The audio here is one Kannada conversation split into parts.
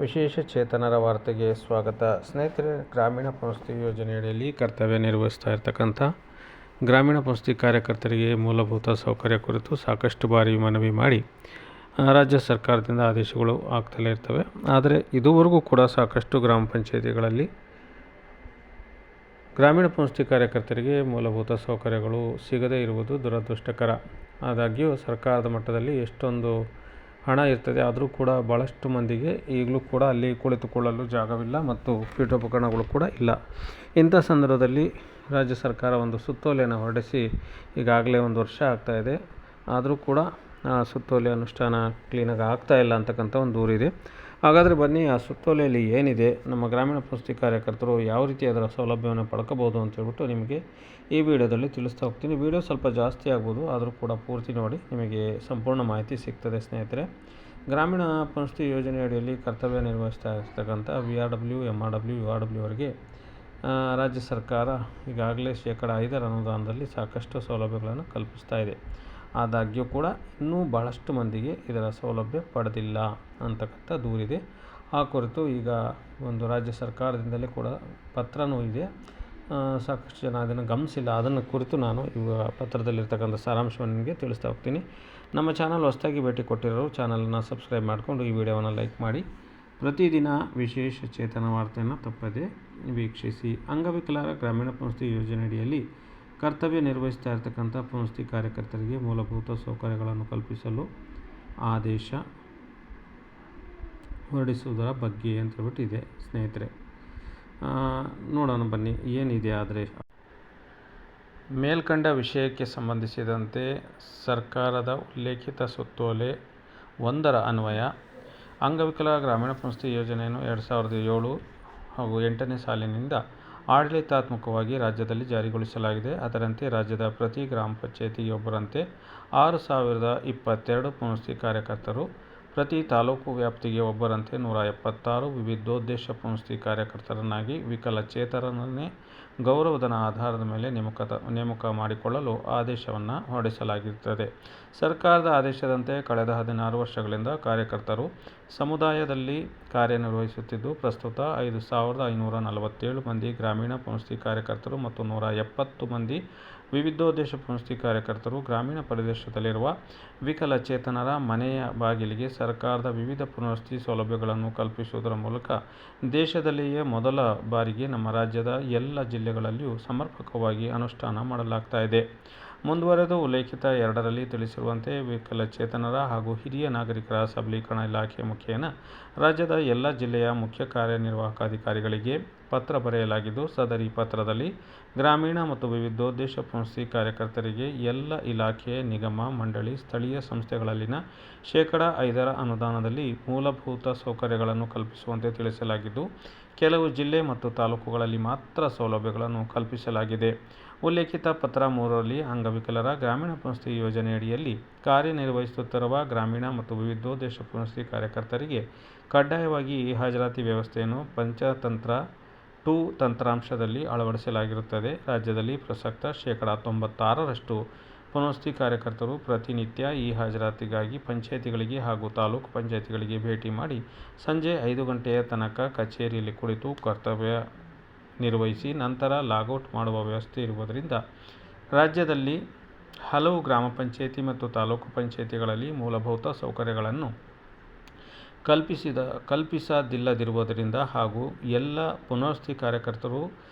ವಿಶೇಷ ಚೇತನರ ವಾರ್ತೆಗೆ ಸ್ವಾಗತ. ಸ್ನೇಹಿತರೆ, ಗ್ರಾಮೀಣ ಪುನರ್ವಸತಿ ಯೋಜನೆಯಡಿಯಲ್ಲಿ ಕರ್ತವ್ಯ ನಿರ್ವಹಿಸ್ತಾ ಇರ್ತಕ್ಕಂಥ ಗ್ರಾಮೀಣ ಪುನರ್ವಸತಿ ಕಾರ್ಯಕರ್ತರಿಗೆ ಮೂಲಭೂತ ಸೌಕರ್ಯ ಕುರಿತು ಸಾಕಷ್ಟು ಬಾರಿ ಮನವಿ ಮಾಡಿ ರಾಜ್ಯ ಸರ್ಕಾರದಿಂದ ಆದೇಶಗಳು ಆಗ್ತಲೇ ಇರ್ತವೆ. ಆದರೆ ಇದುವರೆಗೂ ಕೂಡ ಸಾಕಷ್ಟು ಗ್ರಾಮ ಪಂಚಾಯಿತಿಗಳಲ್ಲಿ ಗ್ರಾಮೀಣ ಪುನರ್ವಸತಿ ಕಾರ್ಯಕರ್ತರಿಗೆ ಮೂಲಭೂತ ಸೌಕರ್ಯಗಳು ಸಿಗದೇ ಇರುವುದು ದುರದೃಷ್ಟಕರ. ಆದಾಗ್ಯೂ ಸರ್ಕಾರದ ಮಟ್ಟದಲ್ಲಿ ಎಷ್ಟೊಂದು ಹಣ ಇರ್ತದೆ, ಆದರೂ ಕೂಡ ಭಾಳಷ್ಟು ಮಂದಿಗೆ ಈಗಲೂ ಕೂಡ ಅಲ್ಲಿ ಕುಳಿತುಕೊಳ್ಳಲು ಜಾಗವಿಲ್ಲ ಮತ್ತು ಪೀಠೋಪಕರಣಗಳು ಕೂಡ ಇಲ್ಲ. ಇಂಥ ಸಂದರ್ಭದಲ್ಲಿ ರಾಜ್ಯ ಸರ್ಕಾರ ಒಂದು ಸುತ್ತೋಲೆಯನ್ನು ಹೊರಡಿಸಿ ಈಗಾಗಲೇ 1 ವರ್ಷ ಆಗ್ತಾಯಿದೆ. ಆದರೂ ಕೂಡ ಆ ಸುತ್ತೋಲೆ ಅನುಷ್ಠಾನ ಕ್ಲೀನಾಗಿ ಆಗ್ತಾಯಿಲ್ಲ ಅಂತಕ್ಕಂಥ ಒಂದು ದೂರಿದೆ. ಹಾಗಾದರೆ ಬನ್ನಿ, ಆ ಸುತ್ತೋಲೆಯಲ್ಲಿ ಏನಿದೆ, ನಮ್ಮ ಗ್ರಾಮೀಣ ಪುನರ್ವಸತಿ ಕಾರ್ಯಕರ್ತರು ಯಾವ ರೀತಿ ಅದರ ಸೌಲಭ್ಯವನ್ನು ಪಡ್ಕೋಬೋದು ಅಂತ ಹೇಳ್ಬಿಟ್ಟು ನಿಮಗೆ ಈ ವಿಡಿಯೋದಲ್ಲಿ ತಿಳಿಸ್ತಾ ಹೋಗ್ತೀನಿ. ವಿಡಿಯೋ ಸ್ವಲ್ಪ ಜಾಸ್ತಿ ಆಗ್ಬೋದು, ಆದರೂ ಕೂಡ ಪೂರ್ತಿ ನೋಡಿ, ನಿಮಗೆ ಸಂಪೂರ್ಣ ಮಾಹಿತಿ ಸಿಗ್ತದೆ. ಸ್ನೇಹಿತರೆ, ಗ್ರಾಮೀಣ ಪುನರ್ವಸತಿ ಯೋಜನೆ ಅಡಿಯಲ್ಲಿ ಕರ್ತವ್ಯ ನಿರ್ವಹಿಸ್ತಾ ಇರ್ತಕ್ಕಂಥ VRW, MRW, URW ಅವರಿಗೆ ರಾಜ್ಯ ಸರ್ಕಾರ ಈಗಾಗಲೇ 5% ಅನುದಾನದಲ್ಲಿ ಸಾಕಷ್ಟು ಸೌಲಭ್ಯಗಳನ್ನು ಕಲ್ಪಿಸ್ತಾ ಇದೆ. ಆದಾಗ್ಯೂ ಕೂಡ ಇನ್ನೂ ಭಾಳಷ್ಟು ಮಂದಿಗೆ ಇದರ ಸೌಲಭ್ಯ ಪಡೆದಿಲ್ಲ ಅಂತಕ್ಕಂಥ ದೂರಿದೆ. ಆ ಕುರಿತು ಈಗ ಒಂದು ರಾಜ್ಯ ಸರ್ಕಾರದಿಂದಲೇ ಕೂಡ ಪತ್ರನೂ ಇದೆ. ಸಾಕಷ್ಟು ಜನ ಅದನ್ನು ಗಮನಿಸಿಲ್ಲ. ಅದನ್ನು ಕುರಿತು ನಾನು ಇವಾಗ ಪತ್ರದಲ್ಲಿರ್ತಕ್ಕಂಥ ಸಾರಾಂಶವನ್ನು ನಿಮಗೆ ತಿಳಿಸ್ತಾ ಹೋಗ್ತೀನಿ. ನಮ್ಮ ಚಾನಲ್ ಹೊಸದಾಗಿ ಭೇಟಿ ಕೊಟ್ಟಿರೋರು ಚಾನಲನ್ನು ಸಬ್ಸ್ಕ್ರೈಬ್ ಮಾಡಿಕೊಂಡು ಈ ವಿಡಿಯೋವನ್ನು ಲೈಕ್ ಮಾಡಿ. ಪ್ರತಿದಿನ ವಿಶೇಷ ಚೇತನ ವಾರ್ತೆಯನ್ನು ತಪ್ಪದೆ ವೀಕ್ಷಿಸಿ. ಅಂಗವಿಕಲರ ಗ್ರಾಮೀಣ ಪುನರ್ವಸತಿ ಯೋಜನೆಯಡಿಯಲ್ಲಿ ಕರ್ತವ್ಯ ನಿರ್ವಹಿಸ್ತಾ ಇರತಕ್ಕಂಥ ಪುನರ್ವಸತಿ ಕಾರ್ಯಕರ್ತರಿಗೆ ಮೂಲಭೂತ ಸೌಕರ್ಯಗಳನ್ನು ಕಲ್ಪಿಸಲು ಆದೇಶ ಹೊರಡಿಸುವುದರ ಬಗ್ಗೆ ಅಂತ ಹೇಳ್ಬಿಟ್ಟು ಇದೆ. ಸ್ನೇಹಿತರೆ, ನೋಡೋಣ ಬನ್ನಿ ಏನಿದೆ. ಆದರೆ ಮೇಲ್ಕಂಡ ವಿಷಯಕ್ಕೆ ಸಂಬಂಧಿಸಿದಂತೆ ಸರ್ಕಾರದ ಉಲ್ಲೇಖಿತ ಸುತ್ತೋಲೆ 1ರ ಅನ್ವಯ ಅಂಗವಿಕಲ ಗ್ರಾಮೀಣ ಪುನರ್ವಸತಿ ಯೋಜನೆಯನ್ನು 2007 ಹಾಗೂ 8ನೇ ಸಾಲಿನಿಂದ ಆಡಳಿತಾತ್ಮಕವಾಗಿ ರಾಜ್ಯದಲ್ಲಿ ಜಾರಿಗೊಳಿಸಲಾಗಿದೆ. ಅದರಂತೆ ರಾಜ್ಯದ ಪ್ರತಿ ಗ್ರಾಮ ಪಂಚಾಯಿತಿಗೆ ಒಬ್ಬರಂತೆ 6022 ಪುನರ್ವಸತಿ ಕಾರ್ಯಕರ್ತರು, ಪ್ರತಿ ತಾಲೂಕು ವ್ಯಾಪ್ತಿಗೆ ಒಬ್ಬರಂತೆ 176 ವಿವಿಧೋದ್ದೇಶ ಪುನರ್ವಸತಿ ಕಾರ್ಯಕರ್ತರನ್ನಾಗಿ ವಿಕಲಚೇತನರನ್ನೇ ಗೌರವಧನ ಆಧಾರದ ಮೇಲೆ ನೇಮಕ ಮಾಡಿಕೊಳ್ಳಲು ಆದೇಶವನ್ನು ಹೊರಡಿಸಲಾಗಿರುತ್ತದೆ. ಸರ್ಕಾರದ ಆದೇಶದಂತೆ ಕಳೆದ 16 ವರ್ಷಗಳಿಂದ ಕಾರ್ಯಕರ್ತರು ಸಮುದಾಯದಲ್ಲಿ ಕಾರ್ಯನಿರ್ವಹಿಸುತ್ತಿದ್ದು, ಪ್ರಸ್ತುತ 5547 ಮಂದಿ ಗ್ರಾಮೀಣ ಪುನರ್ವಸತಿ ಕಾರ್ಯಕರ್ತರು ಮತ್ತು 170 ಮಂದಿ ವಿವಿಧೋದ್ದೇಶ ಪುನರ್ವಸತಿ ಕಾರ್ಯಕರ್ತರು ಗ್ರಾಮೀಣ ಪ್ರದೇಶದಲ್ಲಿರುವ ವಿಕಲಚೇತನರ ಮನೆಯ ಬಾಗಿಲಿಗೆ ಸರ್ಕಾರದ ವಿವಿಧ ಪುನರ್ವಸತಿ ಸೌಲಭ್ಯಗಳನ್ನು ಕಲ್ಪಿಸುವುದರ ಮೂಲಕ ದೇಶದಲ್ಲಿಯೇ ಮೊದಲ ಬಾರಿಗೆ ನಮ್ಮ ರಾಜ್ಯದ ಎಲ್ಲ ಜಿಲ್ಲೆಗಳಲ್ಲಿಯೂ ಸಮರ್ಪಕವಾಗಿ ಅನುಷ್ಠಾನ ಮಾಡಲಾಗ್ತಾ ಇದೆ. ಮುಂದುವರೆದು ಉಲ್ಲೇಖಿತ 2ರಲ್ಲಿ ತಿಳಿಸಿರುವಂತೆ ವಿಕಲಚೇತನರ ಹಾಗೂ ಹಿರಿಯ ನಾಗರಿಕರ ಸಬಲೀಕರಣ ಇಲಾಖೆ ಮುಖೇನ ರಾಜ್ಯದ ಎಲ್ಲ ಜಿಲ್ಲೆಯ ಮುಖ್ಯ ಕಾರ್ಯನಿರ್ವಾಹಕ ಅಧಿಕಾರಿಗಳಿಗೆ ಪತ್ರ ಬರೆಯಲಾಗಿದ್ದು, ಸದರಿ ಪತ್ರದಲ್ಲಿ ಗ್ರಾಮೀಣ ಮತ್ತು ವಿವಿಧೋದ್ದೇಶ ಪುನರ್ವಸತಿ ಕಾರ್ಯಕರ್ತರಿಗೆ ಎಲ್ಲ ಇಲಾಖೆ, ನಿಗಮ, ಮಂಡಳಿ, ಸ್ಥಳೀಯ ಸಂಸ್ಥೆಗಳಲ್ಲಿನ 5% ಅನುದಾನದಲ್ಲಿ ಮೂಲಭೂತ ಸೌಕರ್ಯಗಳನ್ನು ಕಲ್ಪಿಸುವಂತೆ ತಿಳಿಸಲಾಗಿದ್ದು, ಕೆಲವು ಜಿಲ್ಲೆ ಮತ್ತು ತಾಲೂಕುಗಳಲ್ಲಿ ಮಾತ್ರ ಸೌಲಭ್ಯಗಳನ್ನು ಕಲ್ಪಿಸಲಾಗಿದೆ. ಉಲ್ಲೇಖಿತ ಪತ್ರ 3ರಲ್ಲಿ ಅಂಗವಿಕಲರ ಗ್ರಾಮೀಣ ಪುನರ್ವಸತಿ ಯೋಜನೆಯಡಿಯಲ್ಲಿ ಕಾರ್ಯನಿರ್ವಹಿಸುತ್ತಿರುವ ಗ್ರಾಮೀಣ ಮತ್ತು ವಿವಿಧೋದ್ದೇಶ ಪುನರ್ವಸತಿ ಕಾರ್ಯಕರ್ತರಿಗೆ ಕಡ್ಡಾಯವಾಗಿ ಈ ಹಾಜರಾತಿ ವ್ಯವಸ್ಥೆಯನ್ನು ಪಂಚತಂತ್ರ 2 ತಂತ್ರಾಂಶದಲ್ಲಿ ಅಳವಡಿಸಲಾಗಿರುತ್ತದೆ. ರಾಜ್ಯದಲ್ಲಿ ಪ್ರಸಕ್ತ 96% ಪುನರ್ವಸತಿ ಕಾರ್ಯಕರ್ತರು ಪ್ರತಿನಿತ್ಯ ಈ ಹಾಜರಾತಿಗಾಗಿ ಪಂಚಾಯಿತಿಗಳಿಗೆ ಹಾಗೂ ತಾಲೂಕು ಪಂಚಾಯಿತಿಗಳಿಗೆ ಭೇಟಿ ಮಾಡಿ ಸಂಜೆ 5 ಗಂಟೆಯ ತನಕ ಕಚೇರಿಯಲ್ಲಿ ಕುಳಿತು ಕರ್ತವ್ಯ ನಿರ್ವಹಿಸಿ ನಂತರ ಲಾಗೌಟ್ ಮಾಡುವ ವ್ಯವಸ್ಥೆ ಇರುವುದರಿಂದ ರಾಜ್ಯದಲ್ಲಿ ಹಲವು ಗ್ರಾಮ ಪಂಚಾಯಿತಿ ಮತ್ತು ತಾಲೂಕು ಪಂಚಾಯಿತಿಗಳಲ್ಲಿ ಮೂಲಭೂತ ಸೌಕರ್ಯಗಳನ್ನು ಕಲ್ಪಿಸದಿಲ್ಲದಿರುವುದರಿಂದ ಹಾಗೂ ಎಲ್ಲ ಪುನರ್ವಸತಿ ಕಾರ್ಯಕರ್ತರು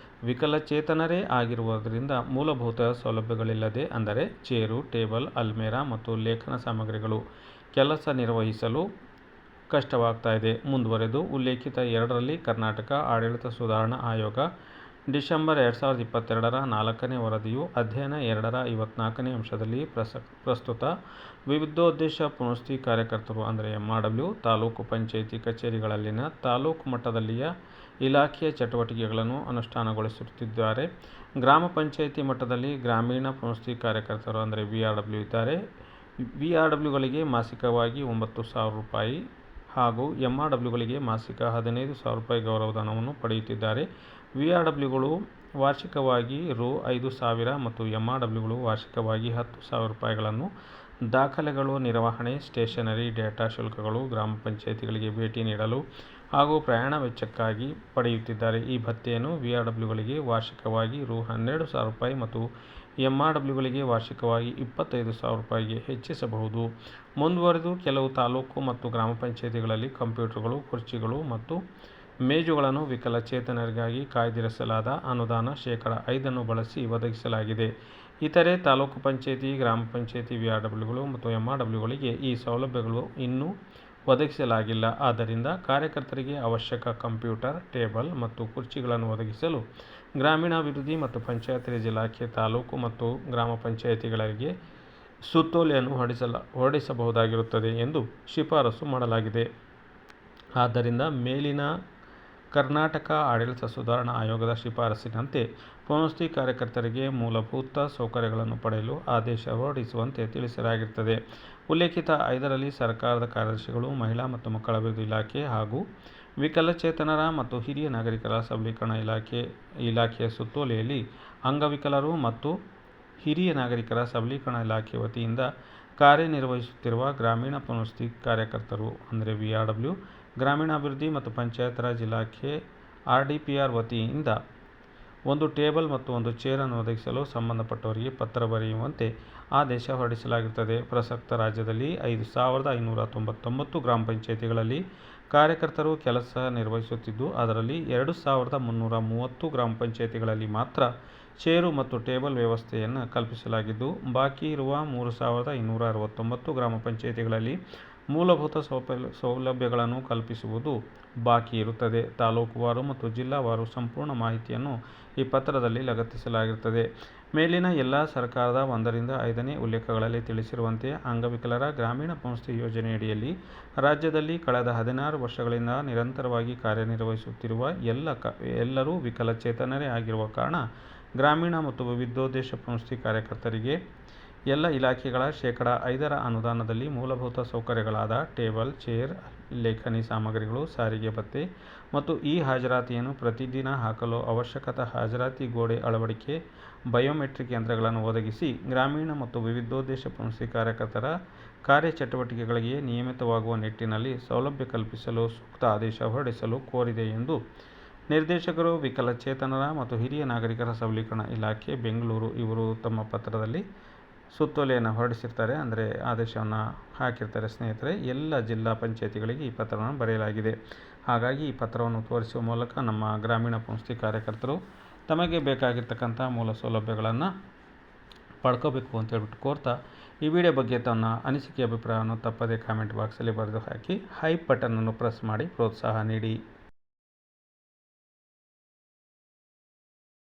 ವಿಕಲಚೇತನರೇ ಆಗಿರುವುದರಿಂದ ಮೂಲಭೂತ ಸೌಲಭ್ಯಗಳಿಲ್ಲದೆ, ಅಂದರೆ ಚೇರು, ಟೇಬಲ್, ಅಲ್ಮೇರಾ ಮತ್ತು ಲೇಖನ ಸಾಮಗ್ರಿಗಳು ಕೆಲಸ ನಿರ್ವಹಿಸಲು ಕಷ್ಟವಾಗ್ತಾ ಇದೆ. ಮುಂದುವರೆದು ಉಲ್ಲೇಖಿತ 2ರಲ್ಲಿ ಕರ್ನಾಟಕ ಆಡಳಿತ ಸುಧಾರಣಾ ಆಯೋಗ ಡಿಸೆಂಬರ್ 2022ರ 4ನೇ ವರದಿಯು ಅಧ್ಯಯನ 2ರ 54ನೇ ಅಂಶದಲ್ಲಿ ಪ್ರಸ್ತುತ ವಿವಿಧೋದ್ದೇಶ ಪುನರ್ವಸತಿ ಕಾರ್ಯಕರ್ತರು ಅಂದರೆ MRW ತಾಲೂಕು ಪಂಚಾಯಿತಿ ಕಚೇರಿಗಳಲ್ಲಿನ ತಾಲೂಕು ಮಟ್ಟದಲ್ಲಿಯ ಇಲಾಖೆಯ ಚಟುವಟಿಕೆಗಳನ್ನು ಅನುಷ್ಠಾನಗೊಳಿಸುತ್ತಿದ್ದಾರೆ. ಗ್ರಾಮ ಪಂಚಾಯಿತಿ ಮಟ್ಟದಲ್ಲಿ ಗ್ರಾಮೀಣ ಪುನರ್ವಸತಿ ಕಾರ್ಯಕರ್ತರು ಅಂದರೆ VRW ಇದ್ದಾರೆ. VRWಗಳಿಗೆ ಮಾಸಿಕವಾಗಿ 9,000 ರೂಪಾಯಿ ಹಾಗೂ MRWಗಳಿಗೆ ಮಾಸಿಕ 15,000 ರೂಪಾಯಿ ಗೌರವಧನವನ್ನು ಪಡೆಯುತ್ತಿದ್ದಾರೆ. VRWಗಳು ವಾರ್ಷಿಕವಾಗಿ ರೂ. 5,000 ಮತ್ತು MRWಗಳು ವಾರ್ಷಿಕವಾಗಿ 10,000 ರೂಪಾಯಿಗಳನ್ನು ದಾಖಲೆಗಳು, ನಿರ್ವಹಣೆ, ಸ್ಟೇಷನರಿ, ಡೇಟಾ ಶುಲ್ಕಗಳು, ಗ್ರಾಮ ಪಂಚಾಯಿತಿಗಳಿಗೆ ಭೇಟಿ ನೀಡಲು ಹಾಗೂ ಪ್ರಯಾಣ ವೆಚ್ಚಕ್ಕಾಗಿ ಪಡೆಯುತ್ತಿದ್ದಾರೆ. ಈ ಭತ್ಯೆಯನ್ನು ವಿಆರ್ಡಬ್ಲ್ಯೂಗಳಿಗೆ ವಾರ್ಷಿಕವಾಗಿ ರೂ. 12,000 ಮತ್ತು ಎಂಆರ್ಡಬ್ಲ್ಯೂಗಳಿಗೆ ವಾರ್ಷಿಕವಾಗಿ ರೂ. 25,000ಗೆ ಹೆಚ್ಚಿಸಬಹುದು. ಮುಂದುವರೆದು ಕೆಲವು ತಾಲೂಕು ಮತ್ತು ಗ್ರಾಮ ಪಂಚಾಯಿತಿಗಳಲ್ಲಿ ಕಂಪ್ಯೂಟರ್ಗಳು, ಕುರ್ಚಿಗಳು ಮತ್ತು ಮೇಜುಗಳನ್ನು ವಿಕಲಚೇತನರಿಗಾಗಿ ಕಾಯ್ದಿರಿಸಲಾದ ಅನುದಾನ ಶೇ.5 ಬಳಸಿ ಒದಗಿಸಲಾಗಿದೆ. ಇತರೆ ತಾಲೂಕು ಪಂಚಾಯಿತಿ, ಗ್ರಾಮ ಪಂಚಾಯಿತಿ ವಿಆರ್ಡಬ್ಲ್ಯೂಗಳು ಮತ್ತು ಎಂಆರ್ಡಬ್ಲ್ಯೂಗಳಿಗೆ ಈ ಸೌಲಭ್ಯಗಳು ಇನ್ನೂ ಒದಗಿಸಲಾಗಿಲ್ಲ. ಆದ್ದರಿಂದ ಕಾರ್ಯಕರ್ತರಿಗೆ ಅವಶ್ಯಕ ಕಂಪ್ಯೂಟರ್, ಟೇಬಲ್ ಮತ್ತು ಕುರ್ಚಿಗಳನ್ನು ಒದಗಿಸಲು ಗ್ರಾಮೀಣಾಭಿವೃದ್ಧಿ ಮತ್ತು ಪಂಚಾಯತ್ ರಾಜ್ ಇಲಾಖೆ ತಾಲೂಕು ಮತ್ತು ಗ್ರಾಮ ಪಂಚಾಯಿತಿಗಳಿಗೆ ಸುತ್ತೋಲೆಯನ್ನು ಹೊರಡಿಸಬಹುದಾಗಿರುತ್ತದೆ ಎಂದು ಶಿಫಾರಸು ಮಾಡಲಾಗಿದೆ. ಆದ್ದರಿಂದ ಮೇಲಿನ ಕರ್ನಾಟಕ ಆಡಳಿತ ಸುಧಾರಣಾ ಆಯೋಗದ ಶಿಫಾರಸಿನಂತೆ ಪುನವಸತಿ ಕಾರ್ಯಕರ್ತರಿಗೆ ಮೂಲಭೂತ ಸೌಕರ್ಯಗಳನ್ನು ಪಡೆಯಲು ಆದೇಶ ಹೊರಡಿಸುವಂತೆ ತಿಳಿಸಲಾಗಿರುತ್ತದೆ. ಉಲ್ಲೇಖಿತ 5ರಲ್ಲಿ ಸರ್ಕಾರದ ಕಾರ್ಯದರ್ಶಿಗಳು, ಮಹಿಳಾ ಮತ್ತು ಮಕ್ಕಳ ಅಭಿವೃದ್ಧಿ ಇಲಾಖೆ ಹಾಗೂ ವಿಕಲಚೇತನರ ಮತ್ತು ಹಿರಿಯ ನಾಗರಿಕರ ಸಬಲೀಕರಣ ಇಲಾಖೆಯ ಸುತ್ತೋಲೆಯಲ್ಲಿ ಅಂಗವಿಕಲರು ಮತ್ತು ಹಿರಿಯ ನಾಗರಿಕರ ಸಬಲೀಕರಣ ಇಲಾಖೆ ವತಿಯಿಂದ ಕಾರ್ಯನಿರ್ವಹಿಸುತ್ತಿರುವ ಗ್ರಾಮೀಣ ಪುನವಸತಿ ಕಾರ್ಯಕರ್ತರು ಅಂದರೆ ವಿಆರ್ಡಬ್ಲ್ಯೂ, ಗ್ರಾಮೀಣಾಭಿವೃದ್ಧಿ ಮತ್ತು ಪಂಚಾಯತ್ ರಾಜ್ ಇಲಾಖೆ ಆರ್ಡಿಪಿಆರ್ ವತಿಯಿಂದ ಒಂದು ಟೇಬಲ್ ಮತ್ತು ಒಂದು ಚೇರನ್ನು ಒದಗಿಸಲು ಸಂಬಂಧಪಟ್ಟವರಿಗೆ ಪತ್ರ ಬರೆಯುವಂತೆ ಆದೇಶ ಹೊರಡಿಸಲಾಗಿರುತ್ತದೆ. ಪ್ರಸಕ್ತ ರಾಜ್ಯದಲ್ಲಿ 5,599 ಗ್ರಾಮ ಪಂಚಾಯಿತಿಗಳಲ್ಲಿ ಕಾರ್ಯಕರ್ತರು ಕೆಲಸ ನಿರ್ವಹಿಸುತ್ತಿದ್ದು, ಅದರಲ್ಲಿ 2,330 ಗ್ರಾಮ ಪಂಚಾಯಿತಿಗಳಲ್ಲಿ ಮಾತ್ರ ಚೇರು ಮತ್ತು ಟೇಬಲ್ ವ್ಯವಸ್ಥೆಯನ್ನು ಕಲ್ಪಿಸಲಾಗಿದ್ದು, ಬಾಕಿ ಇರುವ 3,269 ಗ್ರಾಮ ಪಂಚಾಯಿತಿಗಳಲ್ಲಿ ಮೂಲಭೂತ ಸೌಲಭ್ಯಗಳನ್ನು ಕಲ್ಪಿಸುವುದು ಬಾಕಿ ಇರುತ್ತದೆ. ತಾಲೂಕುವಾರು ಮತ್ತು ಜಿಲ್ಲಾವಾರು ಸಂಪೂರ್ಣ ಮಾಹಿತಿಯನ್ನು ಈ ಪತ್ರದಲ್ಲಿ ಲಗತ್ತಿಸಲಾಗಿರುತ್ತದೆ. ಮೇಲಿನ ಎಲ್ಲ ಸರ್ಕಾರದ 1ರಿಂದ 5ನೇ ಉಲ್ಲೇಖಗಳಲ್ಲಿ ತಿಳಿಸಿರುವಂತೆ ಅಂಗವಿಕಲರ ಗ್ರಾಮೀಣ ಪುನವಸತಿ ಯೋಜನೆಯಡಿಯಲ್ಲಿ ರಾಜ್ಯದಲ್ಲಿ ಕಳೆದ 16 ವರ್ಷಗಳಿಂದ ನಿರಂತರವಾಗಿ ಕಾರ್ಯನಿರ್ವಹಿಸುತ್ತಿರುವ ಎಲ್ಲರೂ ವಿಕಲಚೇತನರೇ ಆಗಿರುವ ಕಾರಣ ಗ್ರಾಮೀಣ ಮತ್ತು ವಿವಿಧೋದ್ದೇಶ ಪುನವಸತಿ ಕಾರ್ಯಕರ್ತರಿಗೆ ಎಲ್ಲ ಇಲಾಖೆಗಳ ಶೇ.5 ಅನುದಾನದಲ್ಲಿ ಮೂಲಭೂತ ಸೌಕರ್ಯಗಳಾದ ಟೇಬಲ್, ಚೇರ್, ಲೇಖನಿ ಸಾಮಗ್ರಿಗಳು, ಸಾರಿಗೆ ಭತ್ಯೆ ಮತ್ತು ಹಾಜರಾತಿಯನ್ನು ಪ್ರತಿದಿನ ಹಾಕಲು ಅವಶ್ಯಕ ಹಾಜರಾತಿ ಗೋಡೆ ಅಳವಡಿಕೆ, ಬಯೋಮೆಟ್ರಿಕ್ ಯಂತ್ರಗಳನ್ನು ಒದಗಿಸಿ ಗ್ರಾಮೀಣ ಮತ್ತು ವಿವಿಧೋದ್ದೇಶ ಪುನವಸತಿ ಕಾರ್ಯಕರ್ತರ ಕಾರ್ಯಚಟುವಟಿಕೆಗಳಿಗೆ ನಿಯಮಿತವಾಗುವ ನಿಟ್ಟಿನಲ್ಲಿ ಸೌಲಭ್ಯ ಕಲ್ಪಿಸಲು ಸೂಕ್ತ ಆದೇಶ ಹೊರಡಿಸಲು ಕೋರಿದೆ ಎಂದು ನಿರ್ದೇಶಕರು, ವಿಕಲಚೇತನರ ಮತ್ತು ಹಿರಿಯ ನಾಗರಿಕರ ಸಬಲೀಕರಣ ಇಲಾಖೆ, ಬೆಂಗಳೂರು ಇವರು ತಮ್ಮ ಪತ್ರದಲ್ಲಿ ಸುತ್ತೋಲೆಯನ್ನು ಹೊರಡಿಸಿರ್ತಾರೆ. ಅಂದರೆ ಆದೇಶವನ್ನು ಹಾಕಿರ್ತಾರೆ. ಸ್ನೇಹಿತರೆ, ಎಲ್ಲ ಜಿಲ್ಲಾ ಪಂಚಾಯಿತಿಗಳಿಗೆ ಈ ಪತ್ರವನ್ನು ಬರೆಯಲಾಗಿದೆ. ಹಾಗಾಗಿ ಈ ಪತ್ರವನ್ನು ತೋರಿಸುವ ಮೂಲಕ ನಮ್ಮ ಗ್ರಾಮೀಣ ಪುನವಸತಿ ಕಾರ್ಯಕರ್ತರು ತಮಗೆ ಬೇಕಾಗಿರ್ತಕ್ಕಂಥ ಮೂಲ ಸೌಲಭ್ಯಗಳನ್ನು ಪಡ್ಕೋಬೇಕು ಅಂತ ಹೇಳ್ಬಿಟ್ಟು ಕೋರ್ತಾ, ಈ ವಿಡಿಯೋ ಬಗ್ಗೆ ತನ್ನ ಅನಿಸಿಕೆ ಅಭಿಪ್ರಾಯವನ್ನು ತಪ್ಪದೇ ಕಾಮೆಂಟ್ ಬಾಕ್ಸಲ್ಲಿ ಬರೆದು ಹಾಕಿ ಹೈಪ್ ಬಟನನ್ನು ಪ್ರೆಸ್ ಮಾಡಿ ಪ್ರೋತ್ಸಾಹ ನೀಡಿ.